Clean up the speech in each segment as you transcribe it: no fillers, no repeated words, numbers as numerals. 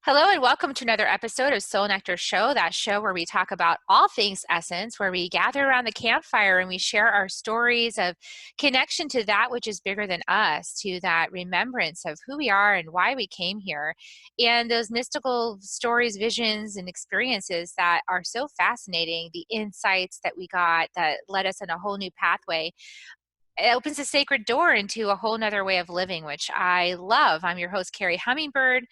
Hello and welcome to another episode of Soul Nectar Show, that show where we talk about all things essence, where we gather around the campfire and we share our stories of connection to that which is bigger than us, to that remembrance of who we are and why we came here, and those mystical stories, visions, and experiences that are so fascinating, the insights that we got that led us on a whole new pathway. It opens a sacred door into a whole nother way of living, which I love. I'm your host, Carrie Hummingbird,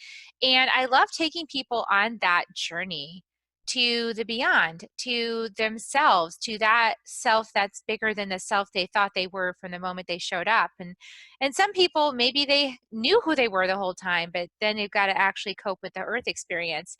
and I love taking people on that journey to the beyond, to themselves, to that self that's bigger than the self they thought they were from the moment they showed up. And some people, maybe they knew who they were the whole time, but then they've got to actually cope with the earth experience.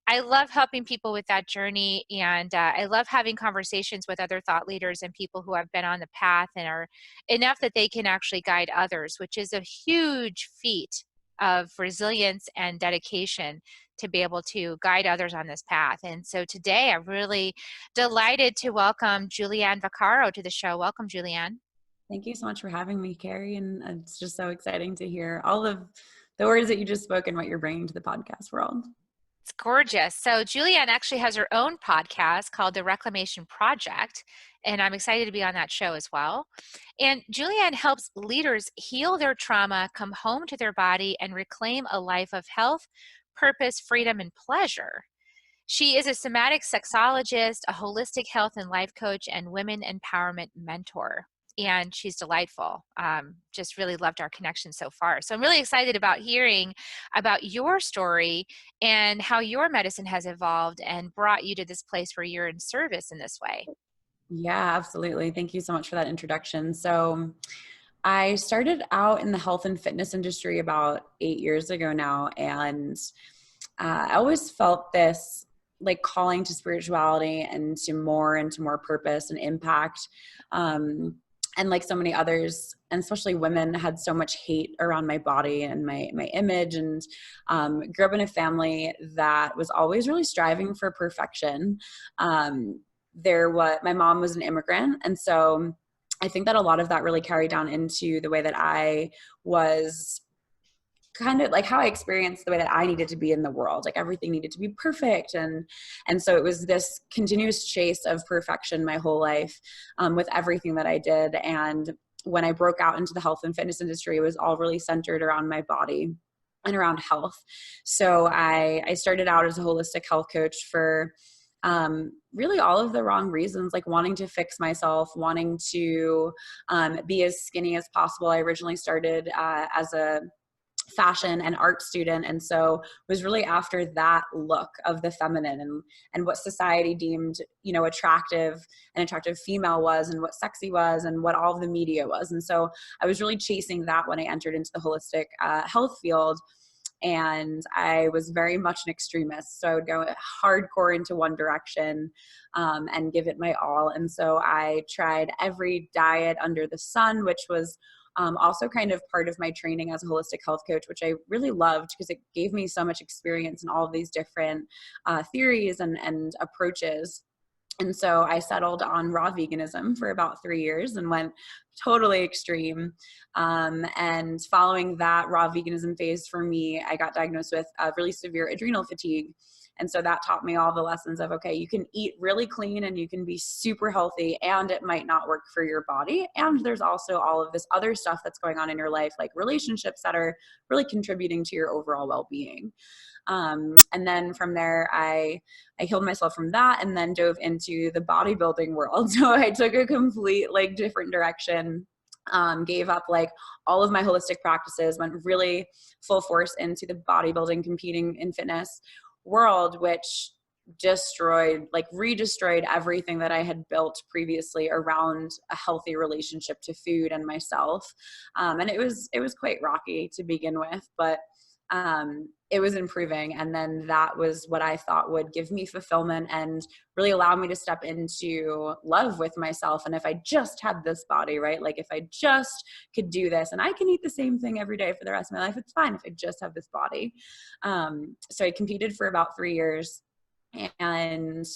I love helping people with that journey, and I love having conversations with other thought leaders and people who have been on the path and are enough that they can actually guide others, which is a huge feat of resilience and dedication to be able to guide others on this path. And so today I'm really delighted to welcome Julianne Vaccaro to the show. Welcome, Julianne. Thank you so much for having me, Carrie. And it's just so exciting to hear all of the words that you just spoke and what you're bringing to the podcast world. It's gorgeous. So Julianne actually has her own podcast called the Reclamation Project, and I'm excited to be on that show as well. And Julianne helps leaders heal their trauma, come home to their body, and reclaim a life of health, purpose, freedom, and pleasure. She is a somatic sexologist, a holistic health and life coach, and women empowerment mentor. And she's delightful. Just really loved our connection so far. So I'm really excited about hearing about your story and how your medicine has evolved and brought you to this place where you're in service in this way. Yeah, absolutely. Thank you so much for that introduction. So I started out in the health and fitness industry about 8 years ago now. And I always felt this like calling to spirituality and to more purpose and impact. And like so many others, and especially women, had so much hate around my body and my image, and grew up in a family that was always really striving for perfection. My mom was an immigrant, and so I think that a lot of that really carried down into the way that I was kind of like how I experienced the way that I needed to be in the world. Like everything needed to be perfect. And so it was this continuous chase of perfection my whole life, with everything that I did. And when I broke out into the health and fitness industry, it was all really centered around my body and around health. So I started out as a holistic health coach for really all of the wrong reasons, like wanting to fix myself, wanting to be as skinny as possible. I originally started as a fashion and art student, and so was really after that look of the feminine and what society deemed attractive, an attractive female was, and what sexy was, and what all of the media was. And so I was really chasing that when I entered into the holistic health field. And I was very much an extremist. So I would go hardcore into one direction and give it my all. And so I tried every diet under the sun, which was also kind of part of my training as a holistic health coach, which I really loved because it gave me so much experience in all of these different theories and approaches. And so I settled on raw veganism for about 3 years and went totally extreme. And following that raw veganism phase for me, I got diagnosed with really severe adrenal fatigue. And so that taught me all the lessons of, okay, you can eat really clean and you can be super healthy and it might not work for your body. And there's also all of this other stuff that's going on in your life, like relationships that are really contributing to your overall well-being. And then from there, I healed myself from that and then dove into the bodybuilding world. So I took a complete different direction. Gave up all of my holistic practices, went really full force into the bodybuilding, competing in fitness world, which redestroyed everything that I had built previously around a healthy relationship to food and myself. And it was quite rocky to begin with, but it was improving. And then that was what I thought would give me fulfillment and really allow me to step into love with myself. And if I just had this body, right? Like if I just could do this and I can eat the same thing every day for the rest of my life, it's fine if I just have this body. So I competed for about 3 years and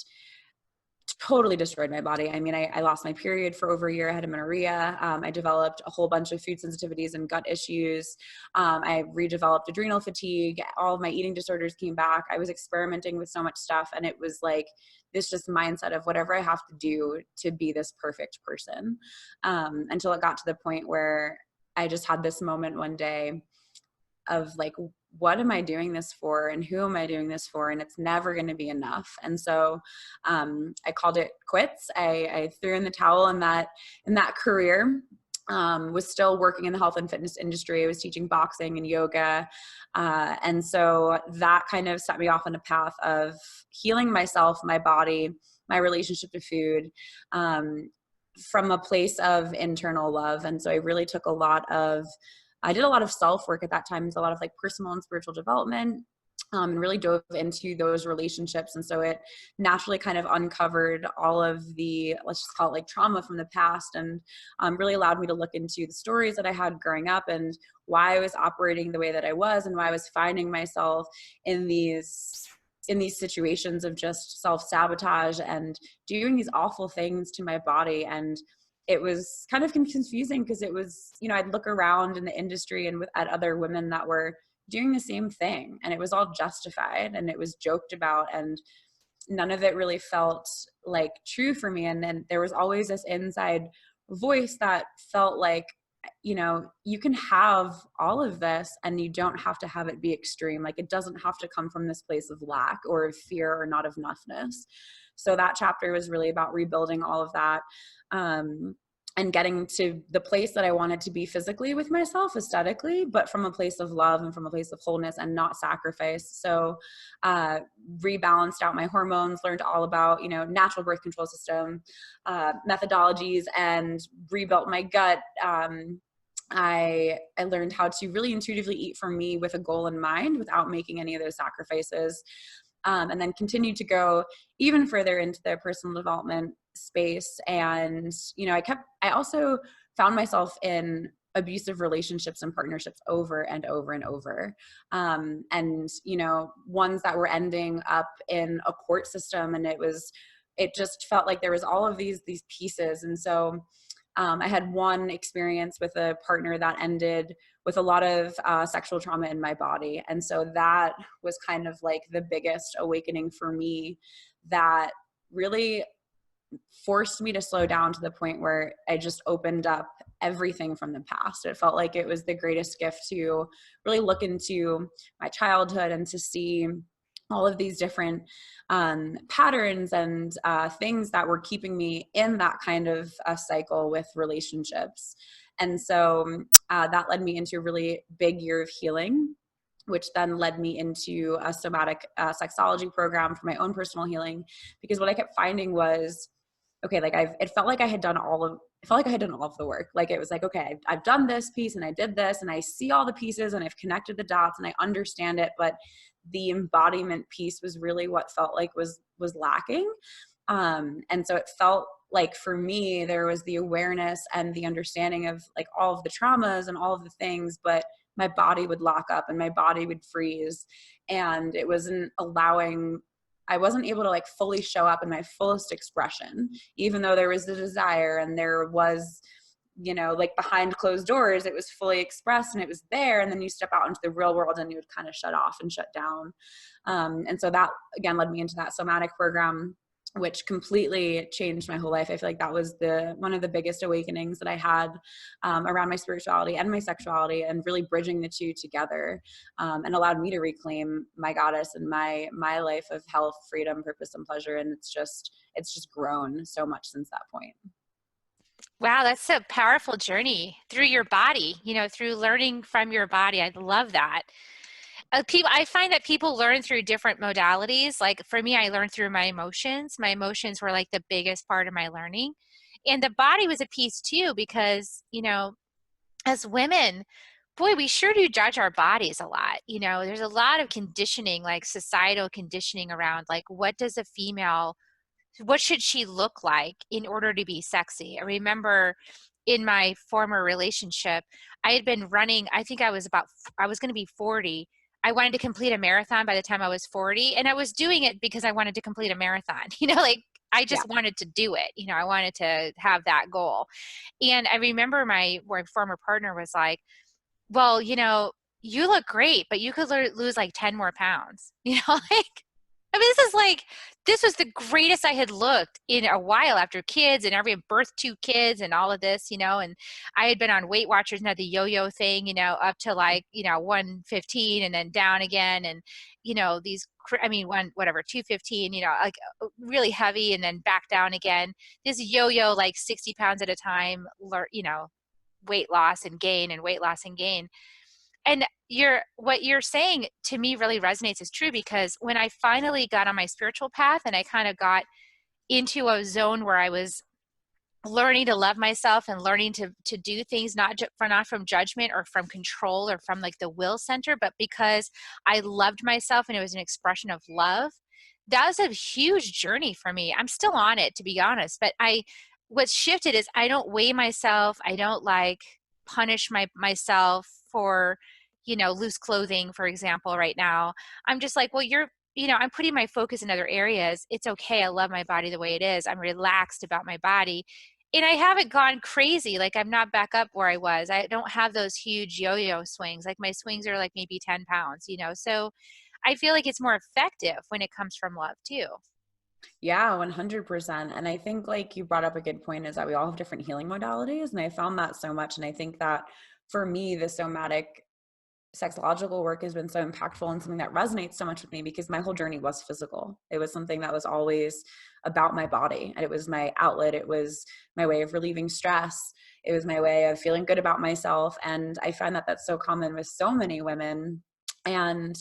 totally destroyed my body. I mean, I lost my period for over a year. I had amenorrhea. I developed a whole bunch of food sensitivities and gut issues. I redeveloped adrenal fatigue. All of my eating disorders came back. I was experimenting with so much stuff. And it was like this just mindset of whatever I have to do to be this perfect person, until it got to the point where I just had this moment one day of like, what am I doing this for, and who am I doing this for? And it's never going to be enough. And so I called it quits. I threw in the towel in that career. Was still working in the health and fitness industry. I was teaching boxing and yoga. And so that kind of set me off on a path of healing myself, my body, my relationship to food, from a place of internal love. And so I really took I did a lot of self-work at that time. It's a lot of like personal and spiritual development, and really dove into those relationships. And so it naturally kind of uncovered all of the, let's just call it like trauma from the past, and really allowed me to look into the stories that I had growing up and why I was operating the way that I was, and why I was finding myself in these situations of just self-sabotage and doing these awful things to my body. And it was kind of confusing because it was, I'd look around in the industry and at other women that were doing the same thing, and it was all justified and it was joked about, and none of it really felt like true for me. And then there was always this inside voice that felt like, you can have all of this and you don't have to have it be extreme. Like, it doesn't have to come from this place of lack or of fear or not of enoughness. So that chapter was really about rebuilding all of that, and getting to the place that I wanted to be physically with myself, aesthetically, but from a place of love and from a place of wholeness and not sacrifice. So rebalanced out my hormones, learned all about, natural birth control system, methodologies, and rebuilt my gut. I learned how to really intuitively eat for me with a goal in mind without making any of those sacrifices. And then continued to go even further into the personal development space. And, I also found myself in abusive relationships and partnerships over and over and over. And, ones that were ending up in a court system. And it just felt like there was all of these pieces. And so I had one experience with a partner that ended with a lot of sexual trauma in my body. And so that was kind of like the biggest awakening for me, that really forced me to slow down to the point where I just opened up everything from the past. It felt like it was the greatest gift to really look into my childhood and to see all of these different patterns and things that were keeping me in that kind of a cycle with relationships. And so that led me into a really big year of healing, which then led me into a somatic sexology program for my own personal healing. Because what I kept finding was, okay, like it felt like I had done all of the work. Like, it was like, okay, I've done this piece and I did this and I see all the pieces and I've connected the dots and I understand it, but the embodiment piece was really what felt like was lacking. And so it felt like, for me, there was the awareness and the understanding of like all of the traumas and all of the things, but my body would lock up and my body would freeze, and I wasn't able to like fully show up in my fullest expression, even though there was the desire and there was, like behind closed doors, it was fully expressed and it was there. And then you step out into the real world and you would kind of shut off and shut down. And so that again led me into that somatic program, which completely changed my whole life. I feel like that was one of the biggest awakenings that I had around my spirituality and my sexuality, and really bridging the two together, and allowed me to reclaim my goddess and my life of health, freedom, purpose, and pleasure. And it's just grown so much since that point. Wow, that's a powerful journey through your body, through learning from your body. I love that. I find that people learn through different modalities. Like for me, I learned through my emotions. My emotions were like the biggest part of my learning. And the body was a piece too, because, as women, boy, we sure do judge our bodies a lot. There's a lot of conditioning, like societal conditioning around like, what should she look like in order to be sexy? I remember in my former relationship, I had been running, I think I was going to be 40. I wanted to complete a marathon by the time I was 40, and I was doing it because I wanted to complete a marathon. Like I Yeah. just wanted to do it. I wanted to have that goal. And I remember my former partner was like, well, you look great, but you could lose like 10 more pounds. Like, I mean, this was the greatest I had looked in a while after kids and every birth two kids and all of this, and I had been on Weight Watchers and had the yo-yo thing, up to like, 115 and then down again. And, whatever, 215, like really heavy and then back down again. This yo-yo, like 60 pounds at a time, weight loss and gain and weight loss and gain. And what you're saying to me really resonates as true, because when I finally got on my spiritual path and I kind of got into a zone where I was learning to love myself and learning to do things not from judgment or from control or from like the will center, but because I loved myself and it was an expression of love. That was a huge journey for me. I'm still on it, to be honest, but what's shifted is I don't weigh myself. I don't like punish myself for loose clothing, for example. Right now I'm just like, well, I'm putting my focus in other areas. It's okay. I love my body the way it is. I'm relaxed about my body. And I haven't gone crazy. Like, I'm not back up where I was. I don't have those huge yo-yo swings. Like, my swings are like maybe 10 pounds, So I feel like it's more effective when it comes from love too. Yeah, 100%. And I think like you brought up a good point is that we all have different healing modalities. And I found that so much. And I think that for me, the somatic sexological work has been so impactful and something that resonates so much with me because my whole journey was physical. It was something that was always about my body, and it was my outlet. It was my way of relieving stress. It was my way of feeling good about myself. And I find that that's so common with so many women. And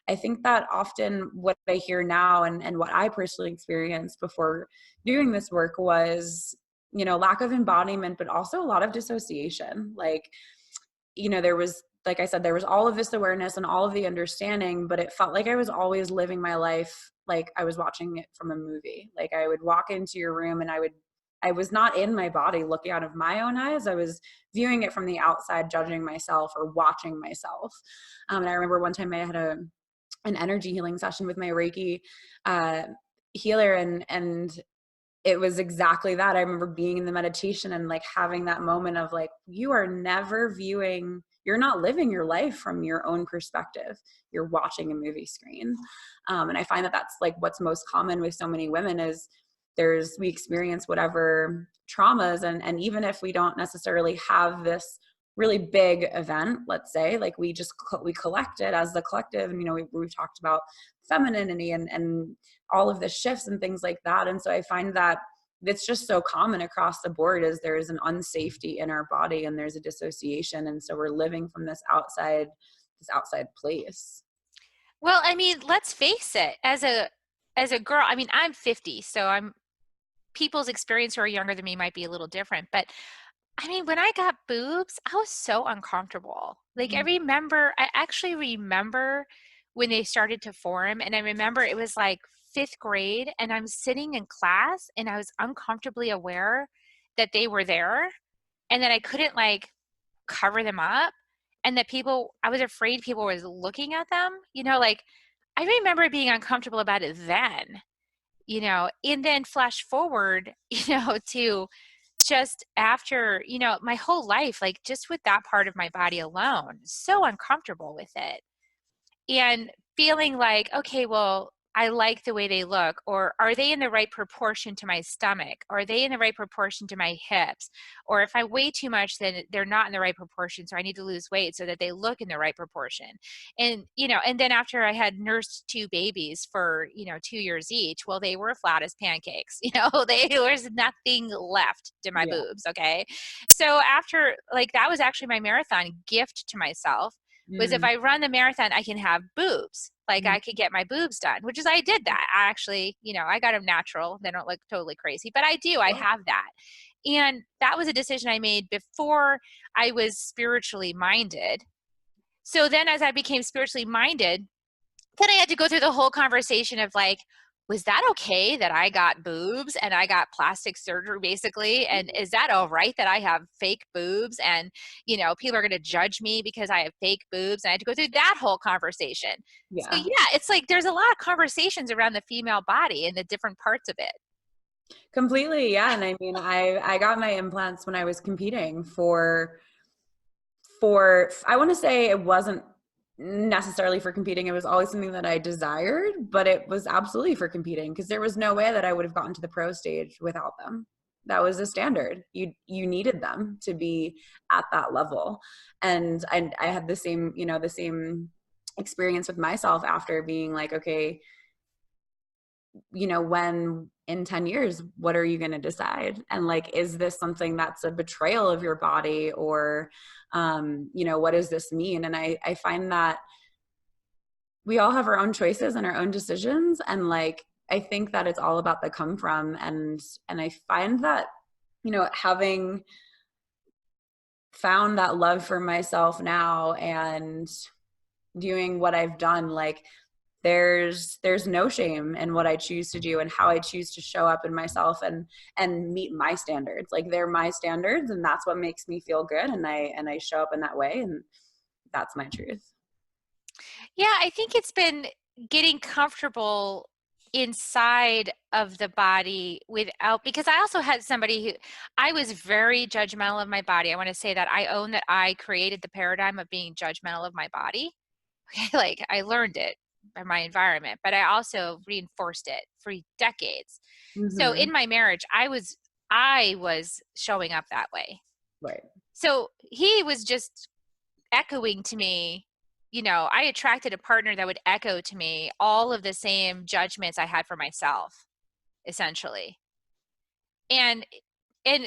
I think that often what I hear now and what I personally experienced before doing this work was, lack of embodiment, but also a lot of dissociation. Like, there was, like I said, there was all of this awareness and all of the understanding, but it felt like I was always living my life like I was watching it from a movie. Like, I would walk into your room and I was not in my body looking out of my own eyes. I was viewing it from the outside, judging myself or watching myself. And I remember one time I had an energy healing session with my Reiki healer, and it was exactly that. I remember being in the meditation and like having that moment of like, you're not living your life from your own perspective. You're watching a movie screen. And I find that that's like what's most common with so many women is we experience whatever traumas. And even if we don't necessarily have this really big event, let's say, like we collect it as the collective. And, we've talked about femininity and all of the shifts and things like that. And so I find that it's just so common across the board is there's an unsafety in our body and there's a dissociation. And so we're living from this outside place. Well, I mean, let's face it, as a girl, I mean, I'm 50, so people's experience who are younger than me might be a little different, but I mean, when I got boobs, I was so uncomfortable. Like, I actually remember when they started to form, and I remember it was like fifth grade, and I'm sitting in class, and I was uncomfortably aware that they were there, and that I couldn't like cover them up, and that I was afraid people was looking at them, like I remember being uncomfortable about it then, and then flash forward, to just after, my whole life, like just with that part of my body alone, so uncomfortable with it. And feeling like, okay, well, I like the way they look, or are they in the right proportion to my stomach? Are they in the right proportion to my hips? Or if I weigh too much, then they're not in the right proportion. So I need to lose weight so that they look in the right proportion. And, and then after I had nursed two babies for, 2 years each, well, they were flat as pancakes, there was nothing left to my Yeah. boobs. Okay. So after, like, that was actually my marathon gift to myself, was if I run the marathon, I can have boobs. Like, I could get my boobs done, which is, I did that. I actually, I got them natural. They don't look totally crazy, but I have that. And that was a decision I made before I was spiritually minded. So then as I became spiritually minded, then I had to go through the whole conversation of like, was that okay that I got boobs and I got plastic surgery basically? And is that all right that I have fake boobs and, people are going to judge me because I have fake boobs? And I had to go through that whole conversation. So Yeah. yeah, it's like, there's a lot of conversations around the female body and the different parts of it. Completely. Yeah. And I mean, I got my implants when I was competing I want to say it wasn't necessarily for competing. It was always something that I desired, but it was absolutely for competing because there was no way that I would have gotten to the pro stage without them. That was a standard. You needed them to be at that level. And I had the same, the same experience with myself after being like, okay, when in 10 years, what are you going to decide? And like, is this something that's a betrayal of your body, or, what does this mean? And I find that we all have our own choices and our own decisions. And like, I think that it's all about the come from. And I find that, having found that love for myself now and doing what I've done, like, there's no shame in what I choose to do and how I choose to show up in myself and meet my standards. Like, they're my standards, and that's what makes me feel good, and I show up in that way, and that's my truth. Yeah, I think it's been getting comfortable inside of the body without, because I also had somebody who, I was very judgmental of my body. I want to say that I own that I created the paradigm of being judgmental of my body. Okay, like I learned it by my environment, but I also reinforced it for decades. So Mm-hmm. in my marriage, I was showing up that way. Right. So he was just echoing to me, I attracted a partner that would echo to me all of the same judgments I had for myself, essentially. And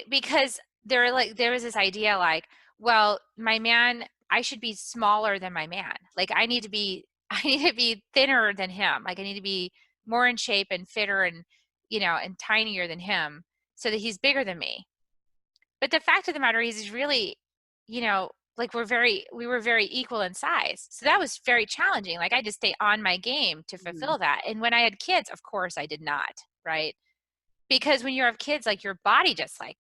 because there was this idea like, well, my man, I should be smaller than my man. Like I need to be I need to be thinner than him. Like I need to be more in shape and fitter and and tinier than him so that he's bigger than me. But the fact of the matter is he's really, like we were very equal in size. So that was very challenging. Like I just stay on my game to Mm-hmm. fulfill that. And when I had kids, of course I did not, right? Because when you have kids, like your body just like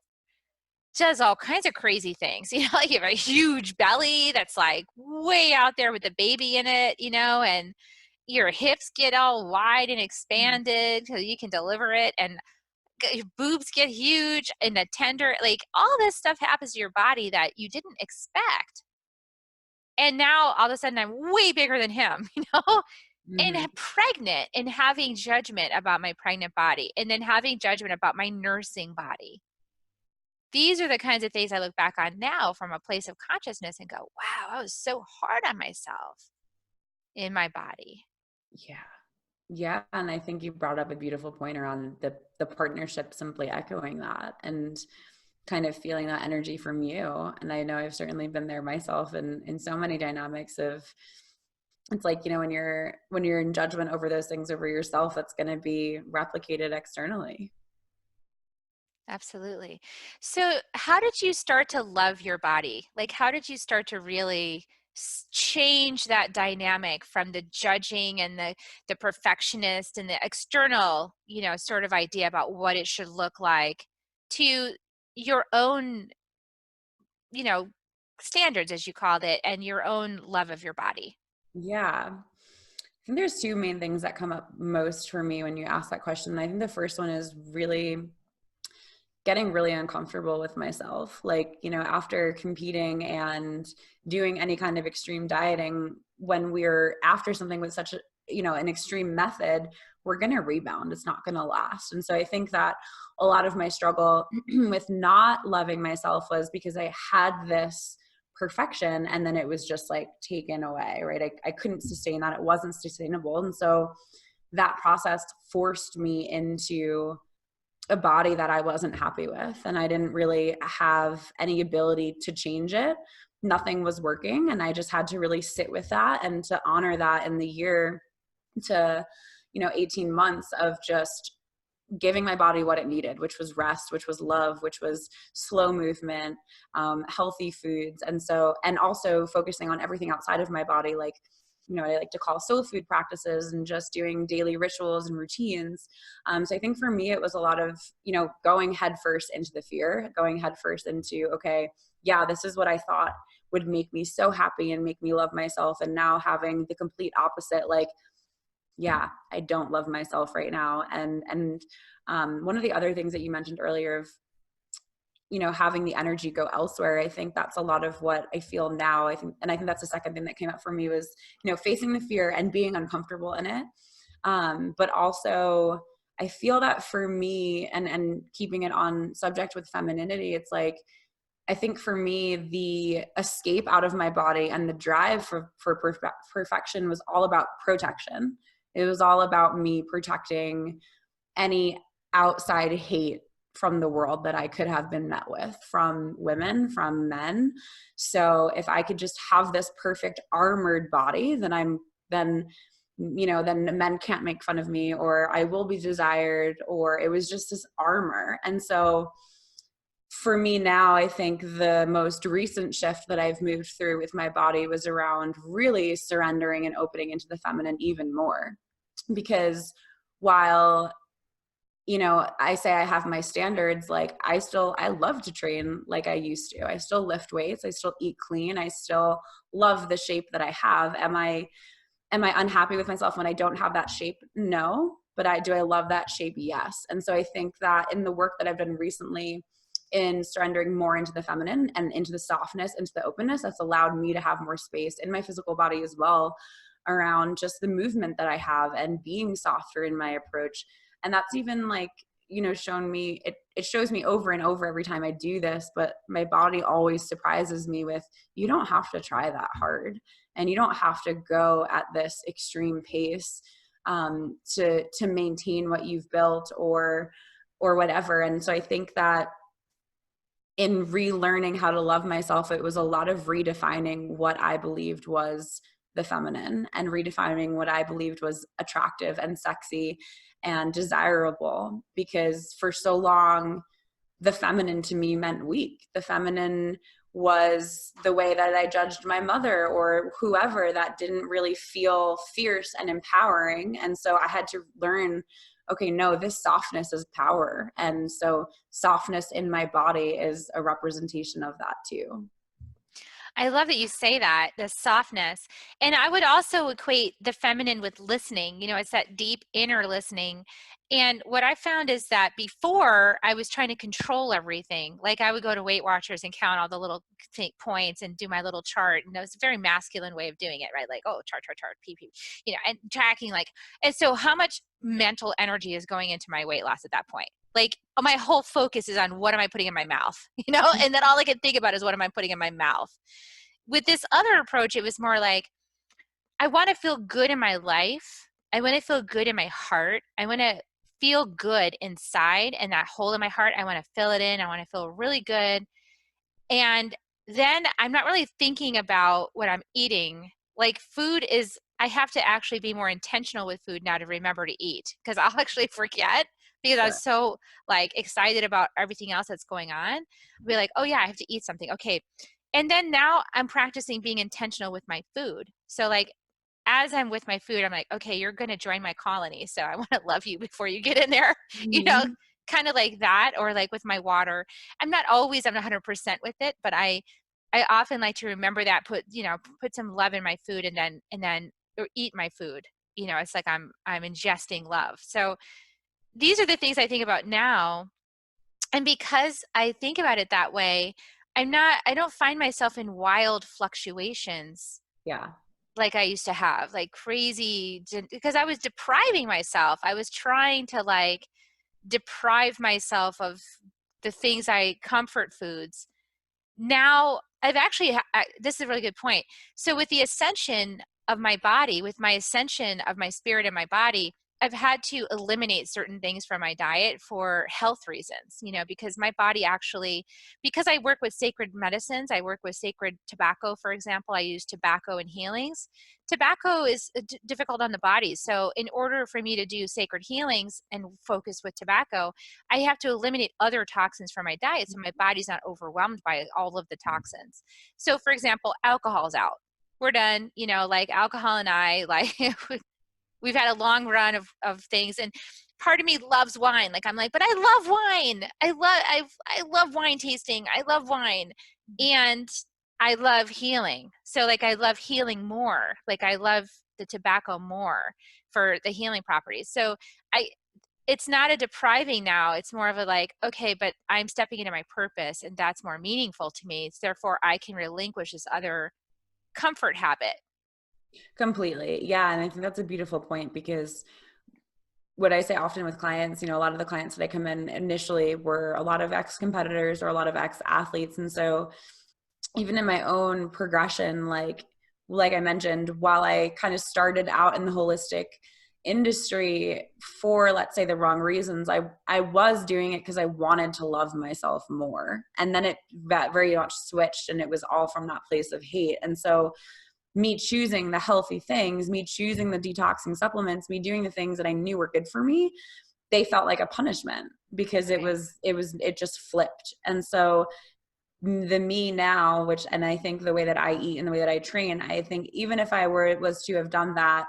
does all kinds of crazy things. Like you have a huge belly that's like way out there with the baby in it, and your hips get all wide and expanded so you can deliver it, and your boobs get huge and the tender, like all this stuff happens to your body that you didn't expect. And now all of a sudden I'm way bigger than him, and Mm-hmm. pregnant, and having judgment about my pregnant body, and then having judgment about my nursing body. These are the kinds of things I look back on now from a place of consciousness and go, wow, I was so hard on myself in my body. Yeah. Yeah. And I think you brought up a beautiful point around the partnership simply echoing that and kind of feeling that energy from you. And I know I've certainly been there myself in so many dynamics of, it's like, when you're in judgment over those things over yourself, it's going to be replicated externally. Absolutely. So, how did you start to love your body? Like, how did you start to really change that dynamic from the judging and the perfectionist and the external, sort of idea about what it should look like to your own, you know, standards, as you called it, and your own love of your body? Yeah. I think there's two main things that come up most for me when you ask that question. I think the first one is really getting really uncomfortable with myself. Like, after competing and doing any kind of extreme dieting, when we're after something with such a, an extreme method, we're going to rebound. It's not going to last. And so I think that a lot of my struggle with not loving myself was because I had this perfection and then it was just like taken away, right? I couldn't sustain that. It wasn't sustainable. And so that process forced me into a body that I wasn't happy with, and I didn't really have any ability to change it. Nothing was working, and I just had to really sit with that and to honor that in the year to 18 months of just giving my body what it needed, which was rest, which was love, which was slow movement, healthy foods. And also focusing on everything outside of my body, like, I like to call soul food practices and just doing daily rituals and routines. So I think for me, it was a lot of, going headfirst into the fear, going headfirst into, okay, yeah, this is what I thought would make me so happy and make me love myself. And now having the complete opposite, like, yeah, I don't love myself right now. And one of the other things that you mentioned earlier of, you know, having the energy go elsewhere, I think that's a lot of what I feel now. I think that's the second thing that came up for me was, you know, facing the fear and being uncomfortable in it. But also I feel that for me, and keeping it on subject with femininity, it's like, I think for me, the escape out of my body and the drive for perfection was all about protection. It was all about me protecting any outside hate from the world that I could have been met with, from women, from men. So if I could just have this perfect armored body, then then men can't make fun of me, or I will be desired, or it was just this armor. And so for me now, I think the most recent shift that I've moved through with my body was around really surrendering and opening into the feminine even more. Because while, you know, I say I have my standards, like I love to train like I used to. I still lift weights, I still eat clean, I still love the shape that I have. Am I unhappy with myself when I don't have that shape? No. But do I love that shape? Yes. And so I think that in the work that I've done recently in surrendering more into the feminine and into the softness, into the openness, that's allowed me to have more space in my physical body as well around just the movement that I have and being softer in my approach. And that's even like, you know, shown me, it shows me over and over every time I do this, but my body always surprises me with, you don't have to try that hard. And you don't have to go at this extreme pace to maintain what you've built or whatever. And so I think that in relearning how to love myself, it was a lot of redefining what I believed was the feminine and redefining what I believed was attractive and sexy and desirable. Because for so long, the feminine to me meant weak. The feminine was the way that I judged my mother or whoever that didn't really feel fierce and empowering. And so I had to learn, okay, no, this softness is power. And so softness in my body is a representation of that too. I love that you say that, the softness. And I would also equate the feminine with listening. You know, it's that deep inner listening. And what I found is that before I was trying to control everything. Like I would go to Weight Watchers and count all the little points and do my little chart. And it was a very masculine way of doing it, right? Like, oh, chart, pee, pee, you know, and tracking like, and so how much mental energy is going into my weight loss at that point? Like my whole focus is on what am I putting in my mouth, you know, and then all I can think about is what am I putting in my mouth. With this other approach, it was more like, I want to feel good in my life. I want to feel good in my heart. I want to feel good inside, and that hole in my heart, I want to fill it in. I want to feel really good. And then I'm not really thinking about what I'm eating. Like food is, I have to actually be more intentional with food now to remember to eat, because I'll actually forget because I was Sure. so like excited about everything else that's going on. I'll be like, oh yeah, I have to eat something. Okay. And then now I'm practicing being intentional with my food. So like as I'm with my food, I'm like, okay, you're going to join my colony. So I want to love you before you get in there, you know, Mhm. kind of like that. Or like with my water, I'm not always, I'm 100% with it, but I often like to remember that, put some love in my food and then or eat my food. You know, it's like I'm ingesting love. So these are the things I think about now. And because I think about it that way, I don't find myself in wild fluctuations Yeah. like I used to have, like crazy, because I was depriving myself. I was trying to like deprive myself of the things comfort foods. Now I've actually, this is a really good point. So with the ascension of my body, with my ascension of my spirit and my body, I've had to eliminate certain things from my diet for health reasons, you know, because my body actually, because I work with sacred medicines, I work with sacred tobacco, for example, I use tobacco in healings. Tobacco is difficult on the body. So in order for me to do sacred healings and focus with tobacco, I have to eliminate other toxins from my diet so my body's not overwhelmed by all of the toxins. So for example, alcohol's out. We're done, you know, like alcohol and I, like we've had a long run of things, and part of me loves wine. Like I'm like, but I love wine. I love wine tasting. I love wine. And I love healing. So like I love healing more. Like I love the tobacco more for the healing properties. So I it's not a depriving now. It's more of a like, okay, but I'm stepping into my purpose and that's more meaningful to me. So therefore I can relinquish this other comfort habit. Completely. Yeah. And I think that's a beautiful point, because what I say often with clients, a lot of the clients that I come in initially were a lot of ex-competitors or a lot of ex-athletes. And so even in my own progression, like I mentioned, while I kind of started out in the holistic industry for, let's say, the wrong reasons, I was doing it because I wanted to love myself more. And then that very much switched, and it was all from that place of hate. And so me choosing the healthy things, me choosing the detoxing supplements, me doing the things that I knew were good for me, they felt like a punishment, because Right. it just flipped. And so the me now, and I think the way that I eat and the way that I train, I think even if I was to have done that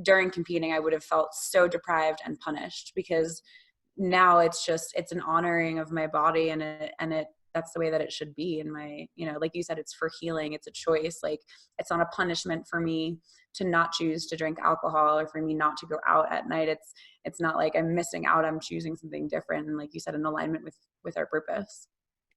during competing, I would have felt so deprived and punished, because now it's an honoring of my body, and it that's the way that it should be. And like you said, it's for healing. It's a choice. Like, it's not a punishment for me to not choose to drink alcohol, or for me not to go out at night. It's not like I'm missing out. I'm choosing something different. And like you said, in alignment with our purpose.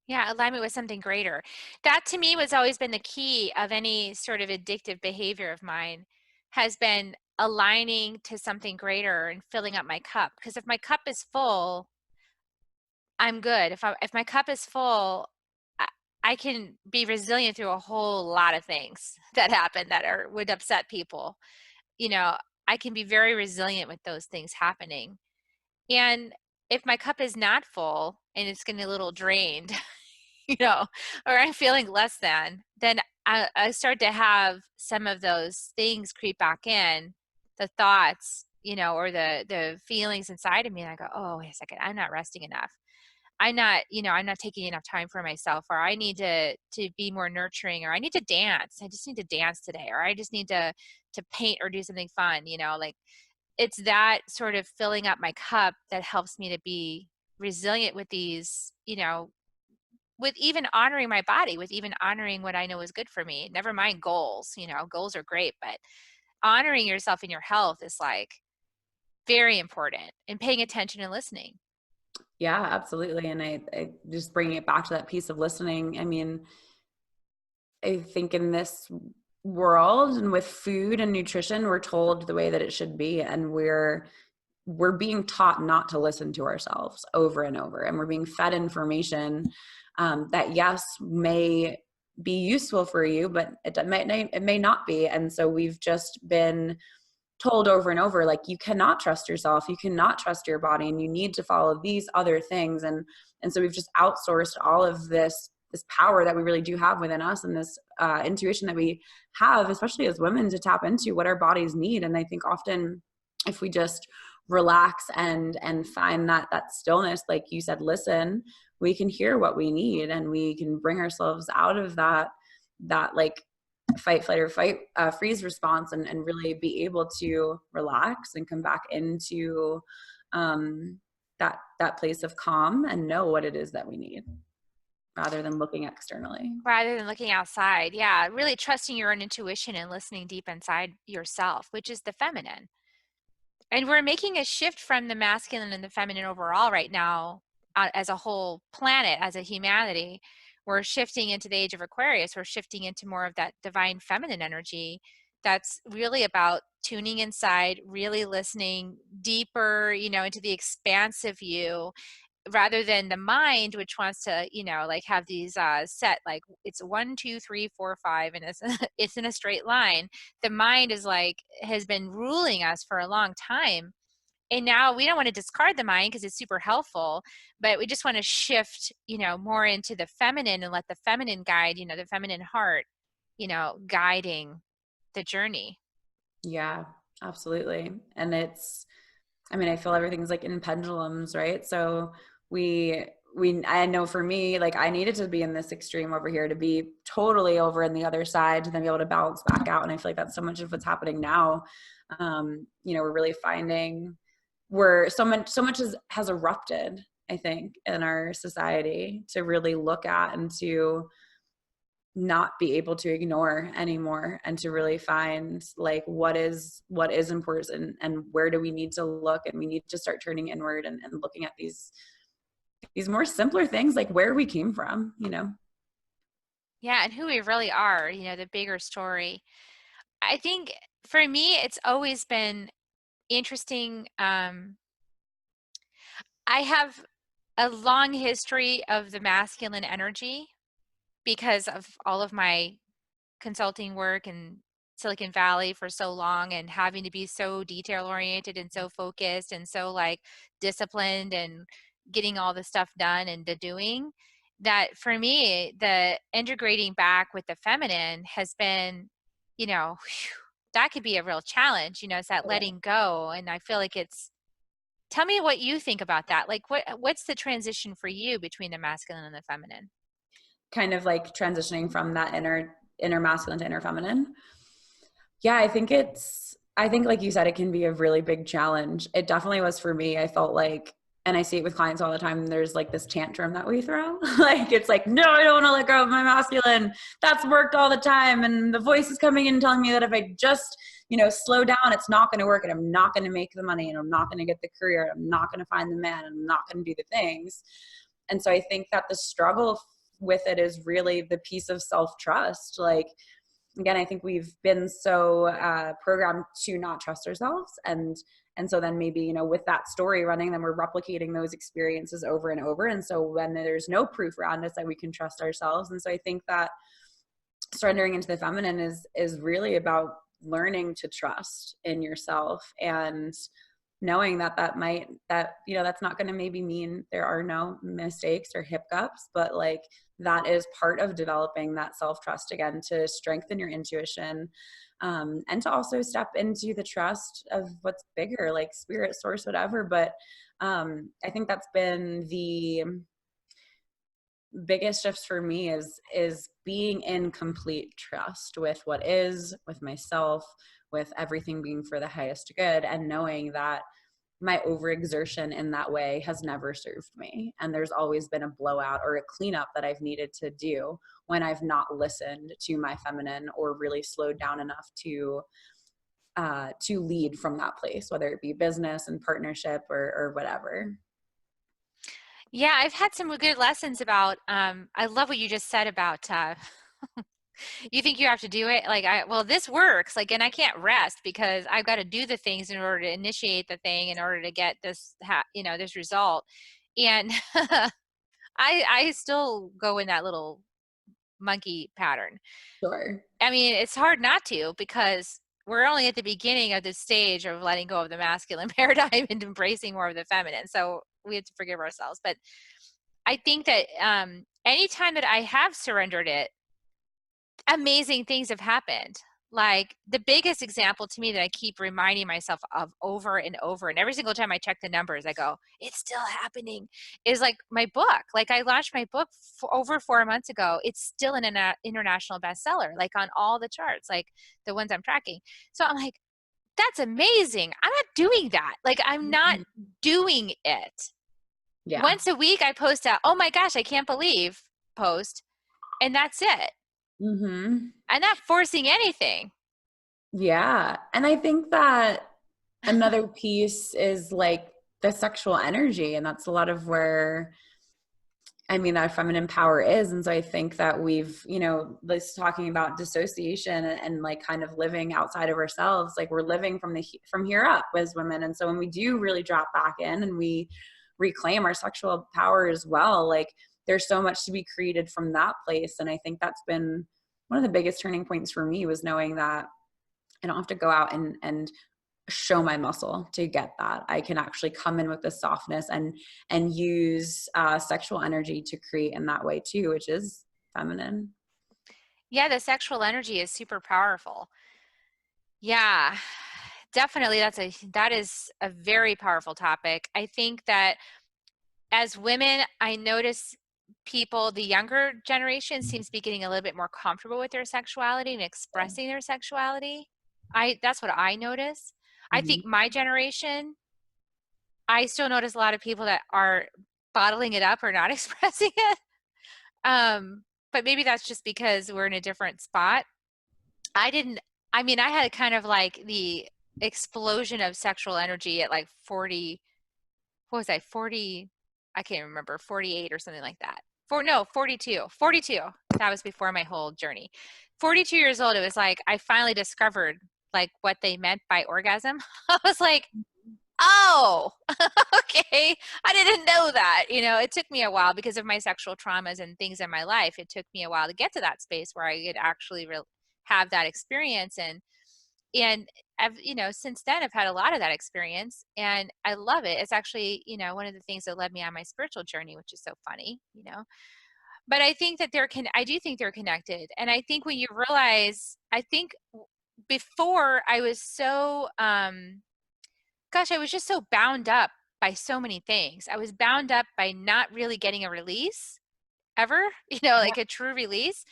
Yeah, alignment with something greater. That to me was always been the key of any sort of addictive behavior of mine, has been aligning to something greater and filling up my cup. Because if my cup is full, I'm good. If my cup is full, I, I can be resilient through a whole lot of things that happen that would upset people. You know, I can be very resilient with those things happening. And if my cup is not full and it's getting a little drained, or I'm feeling less than, then I start to have some of those things creep back in, the thoughts, or the feelings inside of me. And I go, oh, wait a second, I'm not resting enough. I'm not taking enough time for myself, or I need to be more nurturing, or I need to dance. I just need to dance today, or I just need to paint or do something fun, like it's that sort of filling up my cup that helps me to be resilient with these, with even honoring my body, with even honoring what I know is good for me. Never mind goals, goals are great, but honoring yourself and your health is like very important, and paying attention and listening. Yeah, absolutely. And I just bringing it back to that piece of listening. I mean, I think in this world and with food and nutrition, we're told the way that it should be, and we're being taught not to listen to ourselves over and over, and we're being fed information that, yes, may be useful for you, but it may not be. And so we've just been told over and over, like, you cannot trust yourself, you cannot trust your body, and you need to follow these other things. And so we've just outsourced all of this power that we really do have within us, and this intuition that we have, especially as women, to tap into what our bodies need. And I think often, if we just relax and find that stillness, like you said, listen, we can hear what we need, and we can bring ourselves out of that like fight, flight, or freeze response, and really be able to relax and come back into that place of calm, and know what it is that we need, rather than looking externally. Rather than looking outside. Yeah, really trusting your own intuition and listening deep inside yourself, which is the feminine. And we're making a shift from the masculine and the feminine overall right now, as a whole planet, as a humanity. We're shifting into the age of Aquarius. We're shifting into more of that divine feminine energy that's really about tuning inside, really listening deeper, into the expansive you, rather than the mind, which wants to, like have these set, like it's 1 2 3 4 5, and it's it's in a straight line. The mind is like, has been ruling us for a long time, and now we don't want to discard the mind because it's super helpful, but we just want to shift, more into the feminine, and let the feminine guide, the feminine heart, guiding the journey. Yeah, absolutely. And I mean, I feel everything's like in pendulums, right? So we I know for me, like, I needed to be in this extreme over here to be totally over in the other side, to then be able to balance back out. And I feel like that's so much of what's happening now. We're really finding where so much has erupted, I think, in our society, to really look at, and to not be able to ignore anymore, and to really find like what is important, and where do we need to look, and we need to start turning inward and looking at these more simpler things, like where we came from, you know. Yeah, and who we really are, you know, the bigger story. I think for me, it's always been interesting. I have a long history of the masculine energy because of all of my consulting work in Silicon Valley for so long, and having to be so detail oriented and so focused and so like disciplined and getting all the stuff done and the doing, that for me the integrating back with the feminine has been, you know, that could be a real challenge, you know, it's that letting go. And I feel like it's, tell me what you think about that. Like what's the transition for you between the masculine and the feminine? Kind of like transitioning from that inner masculine to inner feminine. Yeah, I think like you said, it can be a really big challenge. It definitely was for me. I felt like, and I see it with clients all the time, there's like this tantrum that we throw. Like it's like, no, I don't want to let go of my masculine. That's worked all the time. And the voice is coming in telling me that if I just, you know, slow down, it's not going to work, and I'm not going to make the money, and I'm not going to get the career, and I'm not going to find the man, and I'm not going to do the things. And so I think that the struggle with it is really the piece of self-trust. Like, again, I think we've been so programmed to not trust ourselves, and so then maybe, you know, with that story running, then we're replicating those experiences over and over. And so when there's no proof around us that we can trust ourselves, and so I think that surrendering into the feminine is really about learning to trust in yourself, and knowing that you know, that's not going to maybe mean there are no mistakes or hiccups, but like that is part of developing that self-trust, again, to strengthen your intuition, and to also step into the trust of what's bigger, like spirit, source, whatever. But I think that's been the biggest shifts for me, is being in complete trust with what is, with myself, with everything being for the highest good, and knowing that my overexertion in that way has never served me. And there's always been a blowout or a cleanup that I've needed to do when I've not listened to my feminine, or really slowed down enough to lead from that place, whether it be business and partnership or whatever. Yeah, I've had some good lessons about, I love what you just said about, you think you have to do it. Like, well, this works. Like, and I can't rest because I've got to do the things in order to initiate the thing in order to get this, you know, this result. And I still go in that little monkey pattern. Sure. I mean, it's hard not to, because we're only at the beginning of this stage of letting go of the masculine paradigm and embracing more of the feminine. So we have to forgive ourselves. But I think that anytime that I have surrendered it, amazing things have happened. Like the biggest example to me that I keep reminding myself of over and over, and every single time I check the numbers, I go, it's still happening, is like my book. Like I launched my book over 4 months ago. It's still an international bestseller, like on all the charts, like the ones I'm tracking. So I'm like, that's amazing. I'm not doing that. Like I'm not doing it. Yeah. Once a week, I post a, oh my gosh, I can't believe post, and that's it. Mm-hmm. I'm not forcing anything. Yeah. And I think that another piece is like the sexual energy. And that's a lot of where, I mean, that feminine power is. And so I think that we've, you know, this talking about dissociation and like kind of living outside of ourselves, like we're living from here up as women. And so when we do really drop back in and we reclaim our sexual power as well, like there's so much to be created from that place. And I think that's been one of the biggest turning points for me, was knowing that I don't have to go out and show my muscle to get that. I can actually come in with the softness and use sexual energy to create in that way too, which is feminine. Yeah, the sexual energy is super powerful. Yeah, definitely. That is a very powerful topic. I think that as women, I notice people, the younger generation seems to be getting a little bit more comfortable with their sexuality and expressing their sexuality. That's what I notice. I Mm-hmm. think my generation, I still notice a lot of people that are bottling it up or not expressing it. but maybe that's just because we're in a different spot. I didn't, I mean, I had kind of like the explosion of sexual energy at like 40, what was I, 40, I can't remember, 48 or something like that. No, 42, 42. That was before my whole journey. 42 years old, it was like I finally discovered like what they meant by orgasm. I was like, oh, okay. I didn't know that. You know, it took me a while because of my sexual traumas and things in my life. It took me a while to get to that space where I could actually have that experience. And I've, you know, since then I've had a lot of that experience and I love it. It's actually, you know, one of the things that led me on my spiritual journey, which is so funny, you know. But I think that I do think they're connected. And I think when you realize, I think before I was so, gosh, I was just so bound up by so many things. I was bound up by not really getting a release ever, you know, Yeah. like a true release.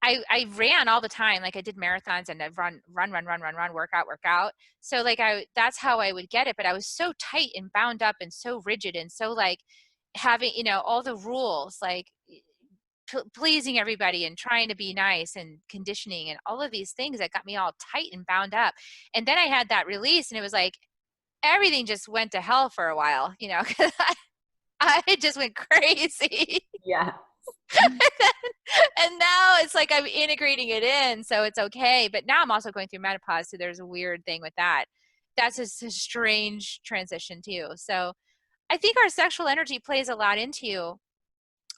I ran all the time. Like I did marathons and I've run, work out. So like that's how I would get it. But I was so tight and bound up and so rigid and so like having, you know, all the rules, like pleasing everybody and trying to be nice and conditioning and all of these things that got me all tight and bound up. And then I had that release and it was like everything just went to hell for a while, you know, 'cause I just went crazy. Yeah. And now it's like I'm integrating it in, so it's okay. But now I'm also going through menopause, so there's a weird thing with that. That's just a strange transition too. So I think our sexual energy plays a lot into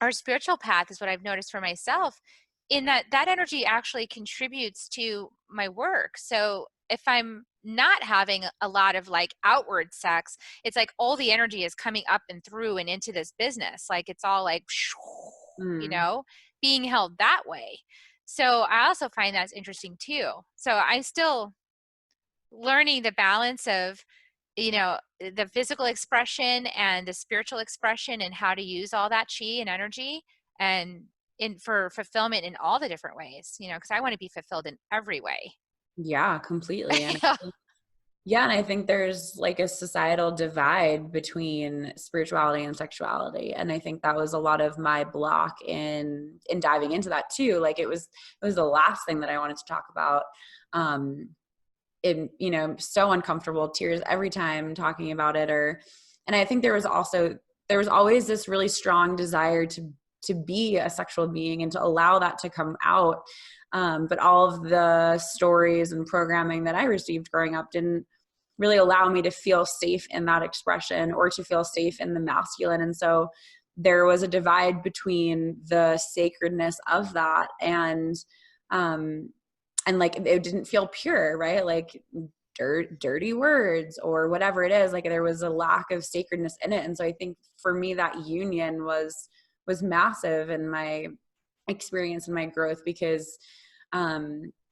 our spiritual path, is what I've noticed for myself, in that that energy actually contributes to my work. So if I'm not having a lot of like outward sex, it's like all the energy is coming up and through and into this business. Like it's all like, you Mm. know, being held that way. So I also find that's interesting too. So I'm still learning the balance of, you know, the physical expression and the spiritual expression and how to use all that chi and energy and in for fulfillment in all the different ways, you know, because I want to be fulfilled in every way. Yeah, completely. And yeah, and I think there's like a societal divide between spirituality and sexuality. And I think that was a lot of my block in diving into that too. Like it was the last thing that I wanted to talk about. Um it, you know, so uncomfortable, tears every time talking about it. Or and I think there was always this really strong desire to be a sexual being and to allow that to come out. But all of the stories and programming that I received growing up didn't really allow me to feel safe in that expression or to feel safe in the masculine. And so there was a divide between the sacredness of that um and like it didn't feel pure, right? Like dirty words or whatever it is, like there was a lack of sacredness in it. And so I think for me that union was massive in my experience and my growth, because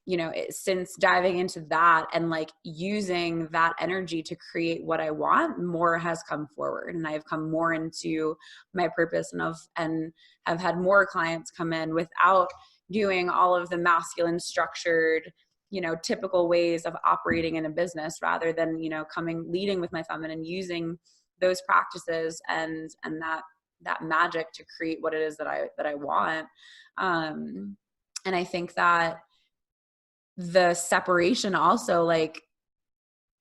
you know, since diving into that and like using that energy to create what I want, more has come forward and I've come more into my purpose and have had more clients come in without doing all of the masculine structured, you know, typical ways of operating in a business, rather than, you know, leading with my feminine, using those practices and that magic to create what it is that I want. And I think that the separation also like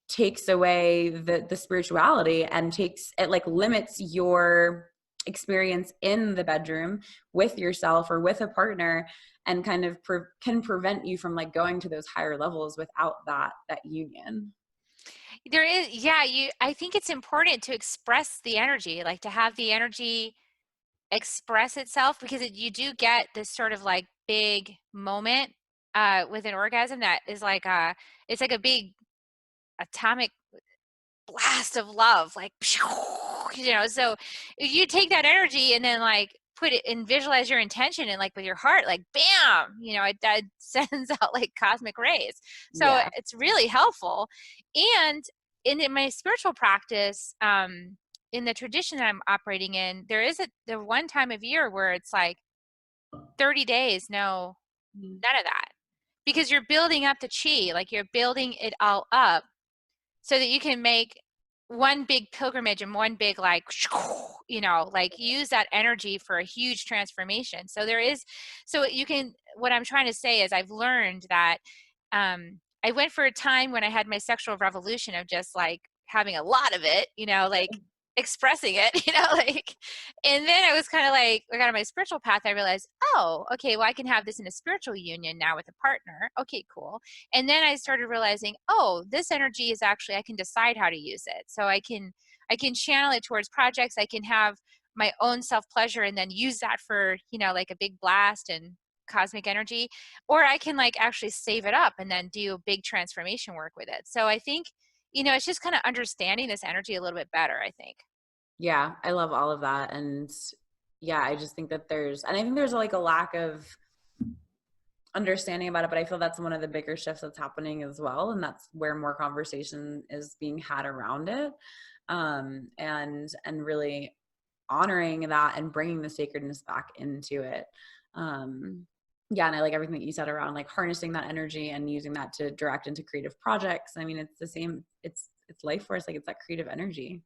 takes away the spirituality and takes it, like limits your experience in the bedroom with yourself or with a partner, and kind of can prevent you from like going to those higher levels without that union. There is, yeah, I think it's important to express the energy, like to have the energy express itself, because you do get this sort of like big moment with an orgasm that is like it's like a big atomic blast of love, like you know. So if you take that energy and then like put it and visualize your intention and like with your heart, like bam, you know, that sends out like cosmic rays. So Yeah. it's really helpful. And in my spiritual practice, in the tradition that I'm operating in, there is the one time of year where it's like 30 days, no, none of that, because you're building up the chi, like you're building it all up so that you can make one big pilgrimage and one big like like use that energy for a huge transformation. So you can, what I'm trying to say is I've learned that I went for a time when I had my sexual revolution of just like having a lot of it, like expressing it, like, and then I was kind of like, I got on my spiritual path. I realized, oh, okay, well, I can have this in a spiritual union now with a partner. Okay, cool. And then I started realizing, oh, this energy is actually, I can decide how to use it. So I can channel it towards projects. I can have my own self pleasure and then use that for, like a big blast and cosmic energy, or I can like actually save it up and then do big transformation work with it. So I think, it's just kind of understanding this energy a little bit better, I think. Yeah, I love all of that. And yeah, I just think that and I think there's like a lack of understanding about it, but I feel that's one of the bigger shifts that's happening as well. And that's where more conversation is being had around it. And really honoring that and bringing the sacredness back into it. Yeah, and I like everything that you said around like harnessing that energy and using that to direct into creative projects. I mean, it's the same, it's life force, like it's that creative energy.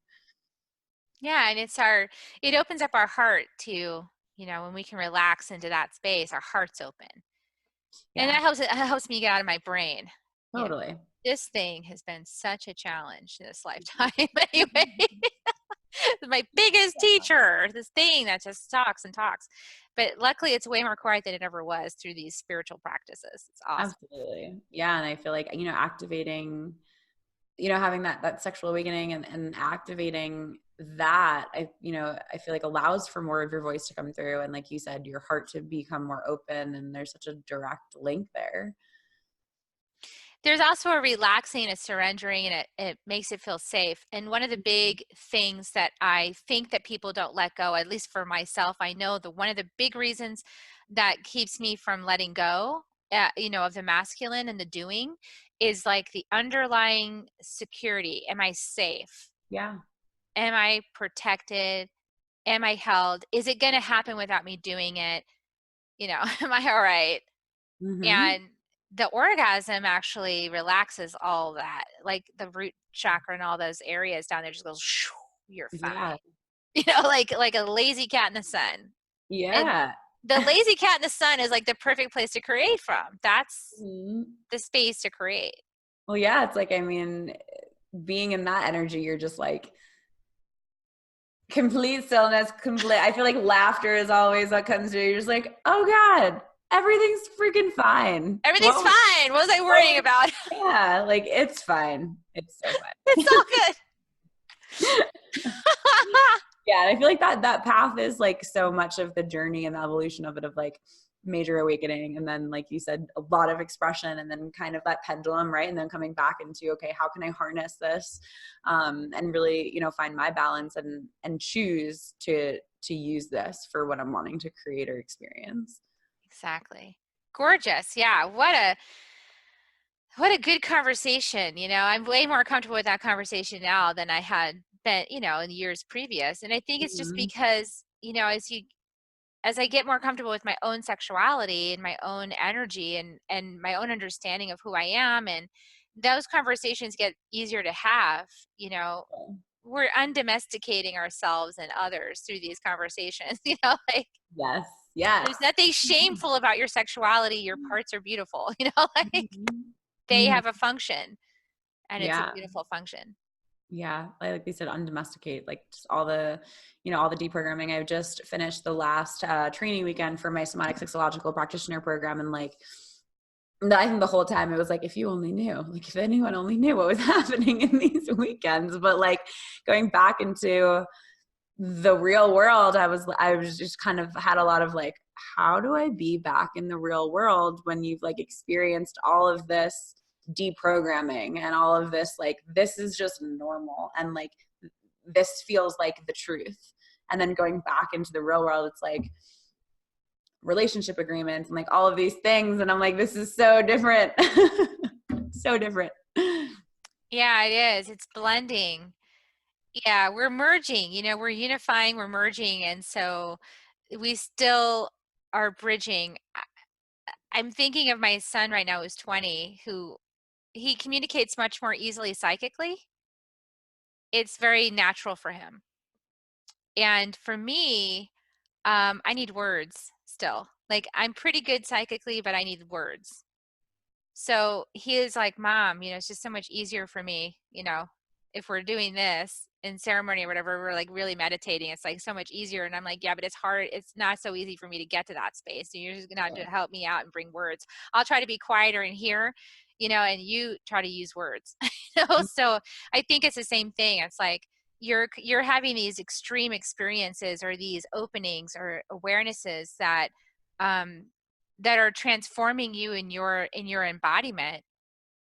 Yeah, and it opens up our heart to, when we can relax into that space, our heart's open. And Yeah, it helps me get out of my brain. You know, totally. this thing has been such a challenge this lifetime. Anyway, my biggest teacher, this thing that just talks and talks. But luckily it's way more quiet than it ever was through these spiritual practices. It's awesome. Absolutely. Yeah. And I feel like, activating, having that sexual awakening and activating that, I feel like allows for more of your voice to come through. And like you said, your heart to become more open, and there's such a direct link there. There's also a relaxing, a surrendering, and it makes it feel safe. And one of the big things that I think that people don't let go, at least for myself, I know that one of the big reasons that keeps me from letting go, of the masculine and the doing is like the underlying security. Am I safe? Yeah. Am I protected? Am I held? Is it going to happen without me doing it? Am I all right? Mm-hmm. And the orgasm actually relaxes all that, like the root chakra and all those areas down there just goes, shoo, you're Yeah. fine. Like a lazy cat in the sun. And Yeah. the lazy cat in the sun is like the perfect place to create from. That's Mhm. the space to create. Well, yeah, it's like, I mean, being in that energy, you're just like complete stillness, complete. I feel like laughter is always what comes through. You're just like, oh God, everything's freaking fine. Everything's fine. What was I worrying about? Yeah, like it's fine. It's so It's all good. fine. Yeah, I feel like that path is like so much of the journey and the evolution of it, of like major awakening, and then like you said, a lot of expression, and then kind of that pendulum, right? And then coming back into, okay, how can I harness this, and really, find my balance and choose to use this for what I'm wanting to create or experience. Exactly. Gorgeous. Yeah. What a good conversation. I'm way more comfortable with that conversation now than I had been, in years previous. And I think it's just Mhm. because, as I get more comfortable with my own sexuality and my own energy and my own understanding of who I am, and those conversations get easier to have, we're undomesticating ourselves and others through these conversations, like Yes. Yes. there's nothing shameful about your sexuality. Your parts are beautiful, like Mhm. they Mhm. have a function. And it's a Yeah. beautiful function. Yeah, like they said, undomesticate, like just all the deprogramming. I just finished the last training weekend for my somatic sexological practitioner program, and like I think the whole time it was like, if you only knew, like if anyone only knew what was happening in these weekends. But like going back into the real world, I was just kind of had a lot of like, how do I be back in the real world when you've like experienced all of this deprogramming and all of this, like this is just normal, and like this feels like the truth. And then going back into the real world, it's like relationship agreements and like all of these things, and I'm like, this is so different. So different. Yeah, it is. It's blending. Yeah, we're merging, we're unifying, we're merging. And so we still are bridging. I'm thinking of my son right now who's 20, who he communicates much more easily psychically. It's very natural for him. And for me, I need words still. Like, I'm pretty good psychically, but I need words. So he is like, Mom, it's just so much easier for me, if we're doing this in ceremony or whatever, we're like really meditating. It's like so much easier. And I'm like, yeah, but it's hard. It's not so easy for me to get to that space. So you're just gonna have to help me out and bring words. I'll try to be quieter in here, and you try to use words. So I think it's the same thing. It's like you're having these extreme experiences or these openings or awarenesses um that are transforming you in your embodiment,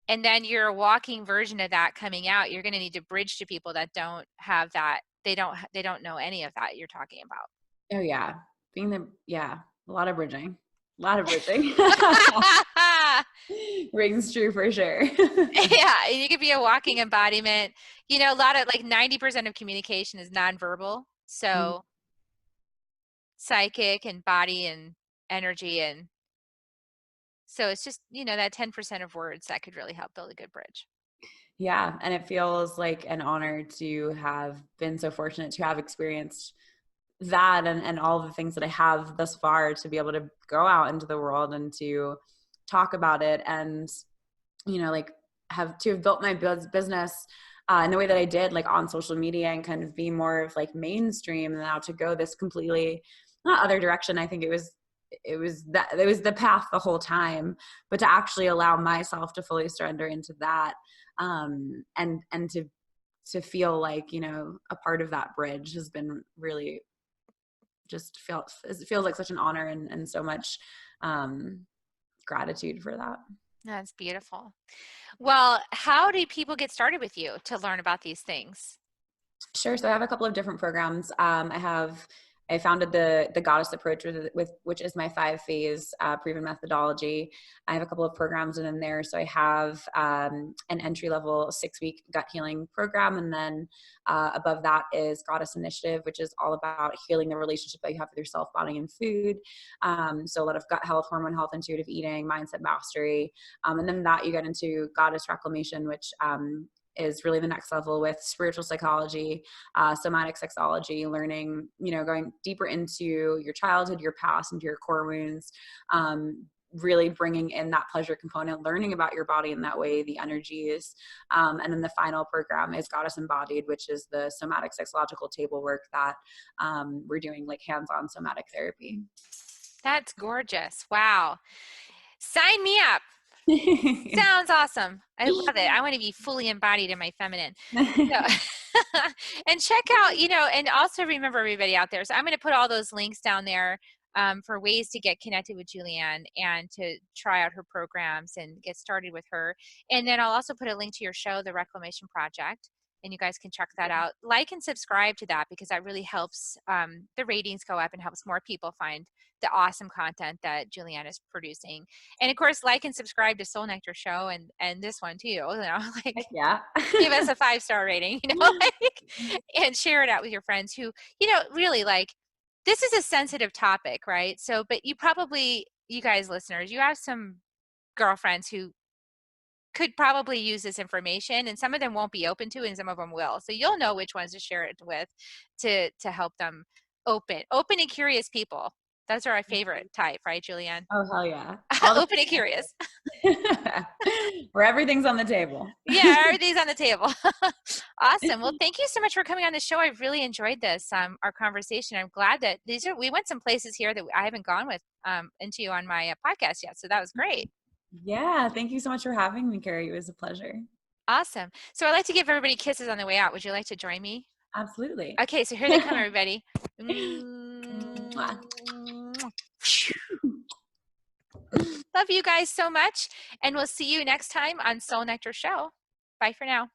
and then you're a walking version of that coming out. You're going to need to bridge to people that don't have that. They don't know any of that you're talking about. Oh yeah. A lot of bridging. A lot of bridging. Rings true for sure. Yeah, and you could be a walking embodiment. A lot of, like, 90% of communication is nonverbal. So psychic and body and energy, and so it's just, that 10% of words that could really help build a good bridge. Yeah, and it feels like an honor to have been so fortunate to have experienced that and all the things that I have thus far, to be able to go out into the world and to talk about it, and like have built my business in the way that I did, like on social media, and kind of be more of like mainstream, and now to go this completely not other direction. I think it was the path the whole time, but to actually allow myself to fully surrender into that, and to feel like a part of that bridge has been really it feels like such an honor, and so much gratitude for that. That's beautiful. Well, how do people get started with you to learn about these things? Sure. So I have a couple of different programs. I founded the Goddess Approach with which is my 5-phase proven methodology. I have a couple of programs in there. So I have an entry level 6-week gut healing program, and then above that is Goddess Initiative, which is all about healing the relationship that you have with yourself, body, and food. So a lot of gut health, hormone health, intuitive eating, mindset mastery, and then that you get into Goddess Reclamation, which is really the next level with spiritual psychology, somatic sexology, learning, going deeper into your childhood, your past, into your core wounds, really bringing in that pleasure component, learning about your body in that way, the energies. And then the final program is Goddess Embodied, which is the somatic sexological table work that we're doing, like hands-on somatic therapy. That's gorgeous. Wow. Sign me up. Sounds awesome. I love it. I want to be fully embodied in my feminine. So, and check out, and also remember, everybody out there. So I'm going to put all those links down there for ways to get connected with Julianne and to try out her programs and get started with her. And then I'll also put a link to your show, The Reclamation Project, and you guys can check that out. Like and subscribe to that, because that really helps the ratings go up and helps more people find the awesome content that Julianne is producing. And of course, like and subscribe to Soul Nectar Show and this one too. Like, Yeah. give us a 5-star rating, and share it out with your friends who, really, like, this is a sensitive topic, right? So, but you guys listeners, you have some girlfriends who could probably use this information, and some of them won't be open to it and some of them will. So you'll know which ones to share it with to help them open and curious people. Those are our favorite type, right, Julianne? Oh, hell yeah. All Open and curious. where everything's on the table. Yeah, everything's on the table. Awesome. Well, thank you so much for coming on the show. I've really enjoyed this, our conversation. I'm glad that we went some places here that I haven't gone into on my podcast yet. So that was great. Yeah. Thank you so much for having me, Carrie. It was a pleasure. Awesome. So I'd like to give everybody kisses on the way out. Would you like to join me? Absolutely. Okay, so here they come, everybody. Mwah. Love you guys so much, and we'll see you next time on Soul Nectar Show. Bye for now.